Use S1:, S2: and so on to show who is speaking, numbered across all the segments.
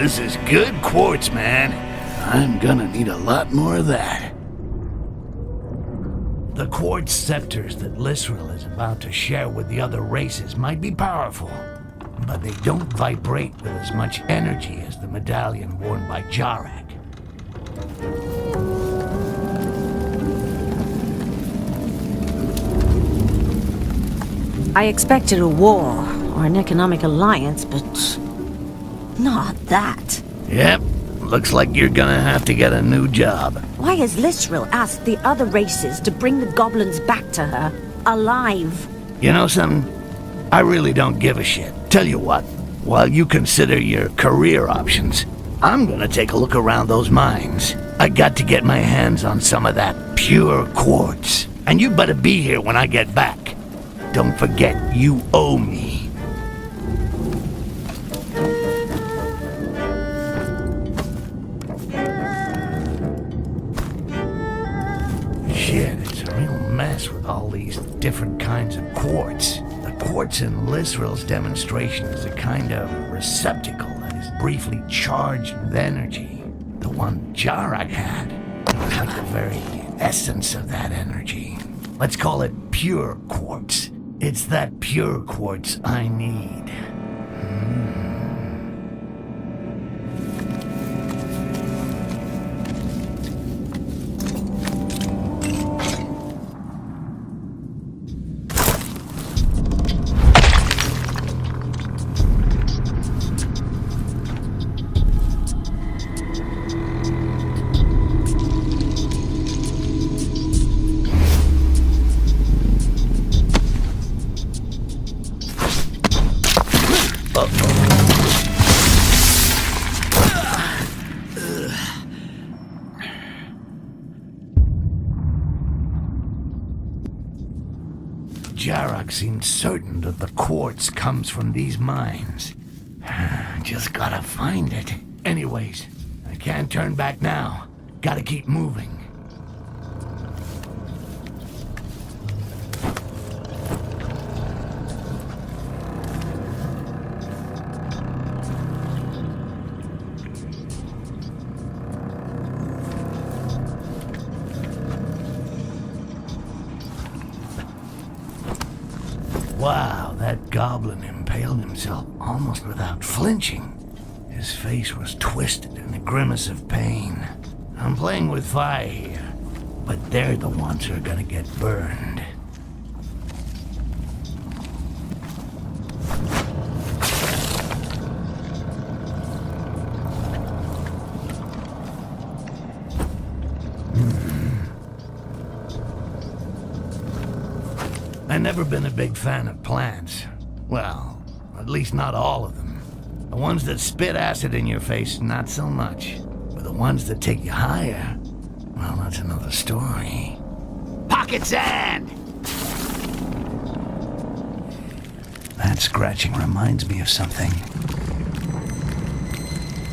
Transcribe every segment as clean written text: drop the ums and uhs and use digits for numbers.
S1: This is good quartz, man. I'm gonna need a lot more of that. The quartz scepters that Lysril is about to share with the other races might be powerful, but they don't vibrate with as much energy as the medallion worn by G.A.R.N.A.G.E.
S2: I expected a war or an economic alliance, but not that.
S1: Yep, looks like you're gonna have to get a new job.
S2: Why has Lysril asked the other races to bring the goblins back to her, alive?
S1: You know something? I really don't give a shit. Tell you what, while you consider your career options, I'm gonna take a look around those mines. I got to get my hands on some of that pure quartz. And you better be here when I get back. Don't forget, you owe me. Shit, it's a real mess with all these different kinds of quartz. The quartz in Lysril's demonstration is a kind of receptacle that is briefly charged with energy. The one G.A.R.N.A.G.E had was like the very essence of that energy. Let's call it pure quartz. It's that pure quartz I need. G.A.R.N.A.G.E seems certain that the quartz comes from these mines. Just gotta find it. Anyways, I can't turn back now. Gotta keep moving. Wow, that goblin impaled himself almost without flinching. His face was twisted in a grimace of pain. I'm playing with fire here, but they're the ones who are gonna get burned. I've never been a big fan of plants. Well, at least not all of them. The ones that spit acid in your face, not so much. But the ones that take you higher, well, that's another story. Pocket sand! That scratching reminds me of something.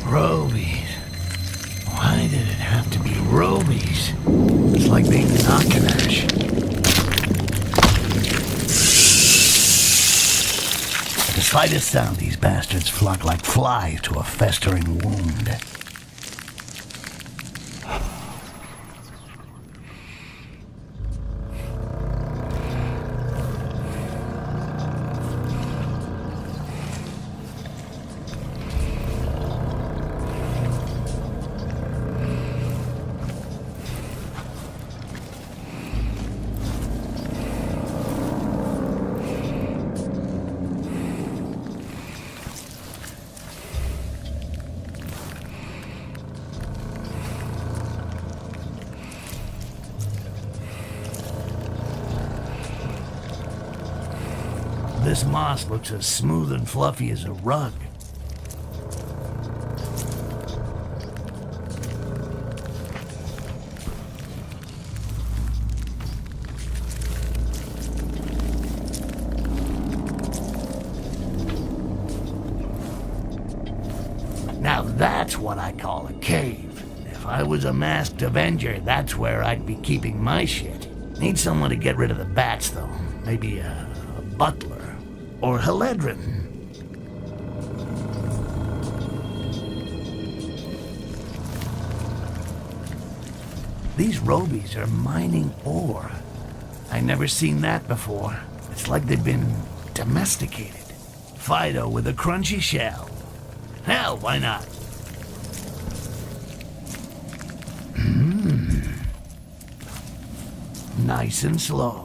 S1: Robies. Why did it have to be Robies? It's like being an Akanash. The slightest sound, these bastards flock like flies to a festering wound. This moss looks as smooth and fluffy as a rug. Now that's what I call a cave. If I was a masked Avenger, that's where I'd be keeping my shit. Need someone to get rid of the bats, though. Maybe a butler. Or Heledrin. These Robies are mining ore. I never seen that before. It's like they've been domesticated. Fido with a crunchy shell. Hell, why not? Nice and slow.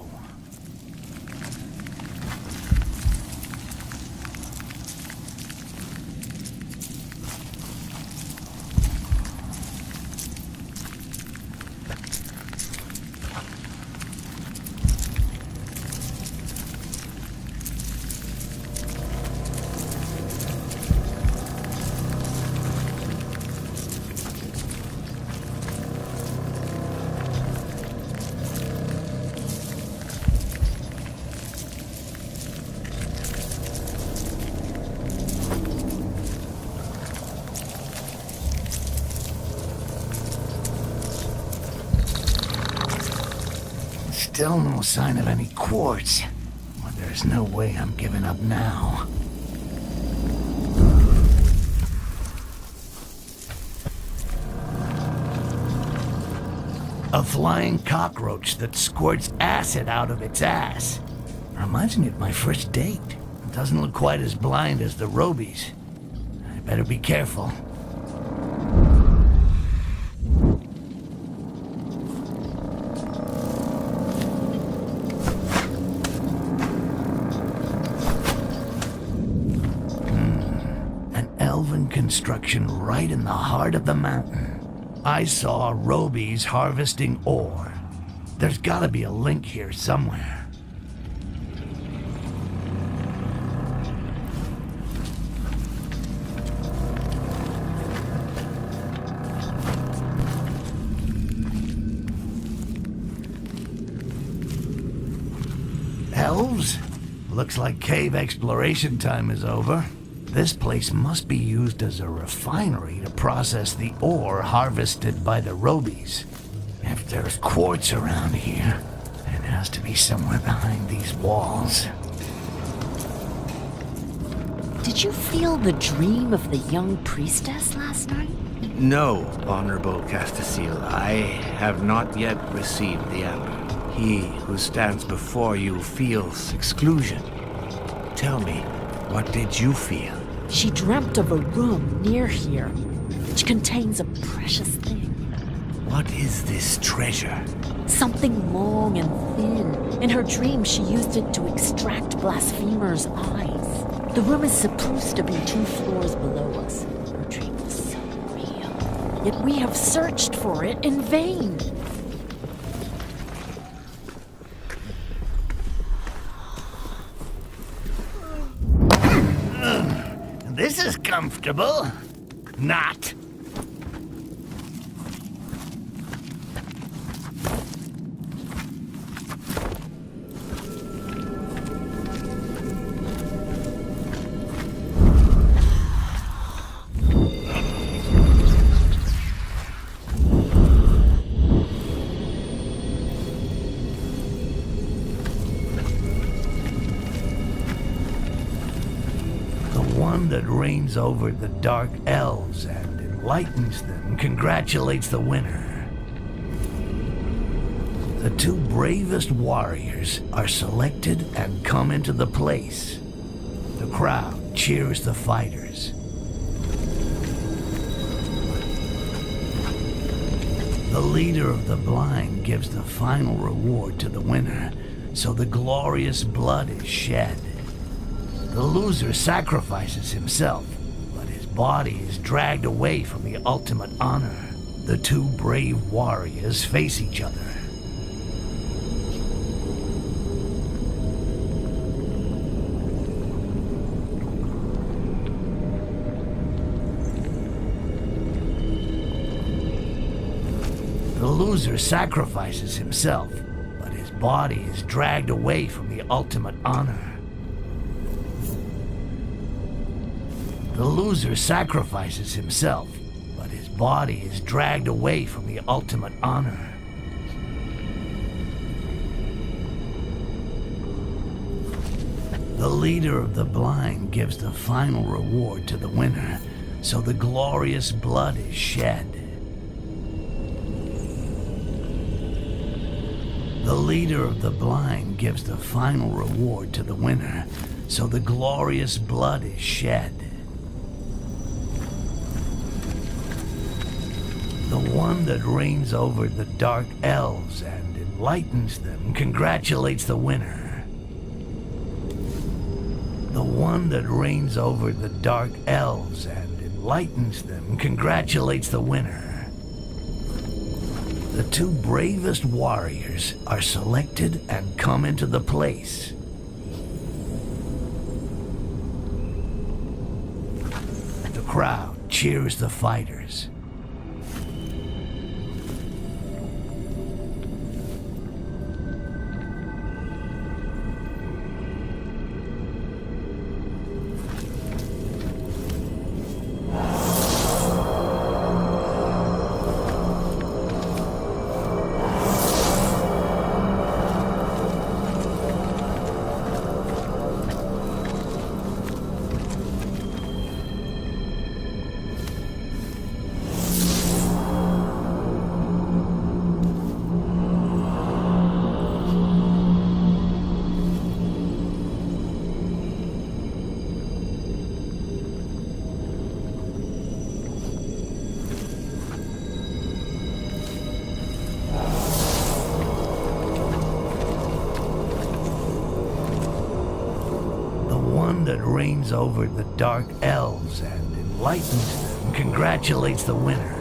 S1: Still no sign of any quartz. Well, there's no way I'm giving up now. A flying cockroach that squirts acid out of its ass. Reminds me of my first date. It doesn't look quite as blind as the Robies. I better be careful. Construction right in the heart of the mountain. I saw Robies harvesting ore. There's gotta be a link here somewhere. Elves? Looks like cave exploration time is over. This place must be used as a refinery to process the ore harvested by the Robies. If there's quartz around here, it has to be somewhere behind these walls.
S2: Did you feel the dream of the young priestess last night?
S3: No, Honorable Castasiel, I have not yet received the amber. He who stands before you feels exclusion. Tell me, what did you feel?
S2: She dreamt of a room near here, which contains a precious thing.
S3: What is this treasure?
S2: Something long and thin. In her dream, she used it to extract blasphemers' eyes. The room is supposed to be 2 floors below us. Her dream was so real. Yet we have searched for it in vain.
S1: This is comfortable. Not. That reigns over the dark elves and enlightens them congratulates the winner. The 2 bravest warriors are selected and come into the place. The crowd cheers the fighters. The leader of the blind gives the final reward to the winner, so the glorious blood is shed. The loser sacrifices himself, but his body is dragged away from the ultimate honor. The 2 brave warriors face each other. The loser sacrifices himself, but his body is dragged away from the ultimate honor. The loser sacrifices himself, but his body is dragged away from the ultimate honor. The leader of the blind gives the final reward to the winner, so the glorious blood is shed. The leader of the blind gives the final reward to the winner, so the glorious blood is shed. The one that reigns over the dark elves and enlightens them congratulates the winner. The one that reigns over the dark elves and enlightens them congratulates the winner. The two bravest warriors are selected and come into the place. The crowd cheers the fighters. That reigns over the dark elves and enlightens them congratulates the winner.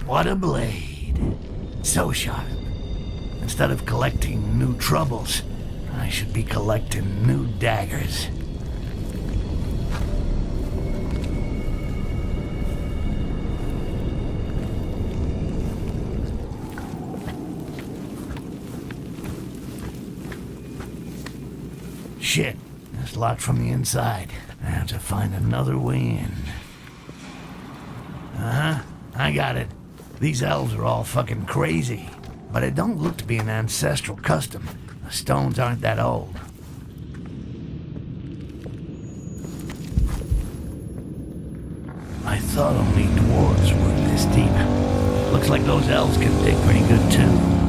S1: What a blade. So sharp. Instead of collecting new troubles, I should be collecting new daggers. Shit, it's locked from the inside. I have to find another way in. Uh-huh, I got it. These elves are all fucking crazy, but it don't look to be an ancestral custom. The stones aren't that old. I thought only dwarves were this deep. Looks like those elves can dig pretty good too.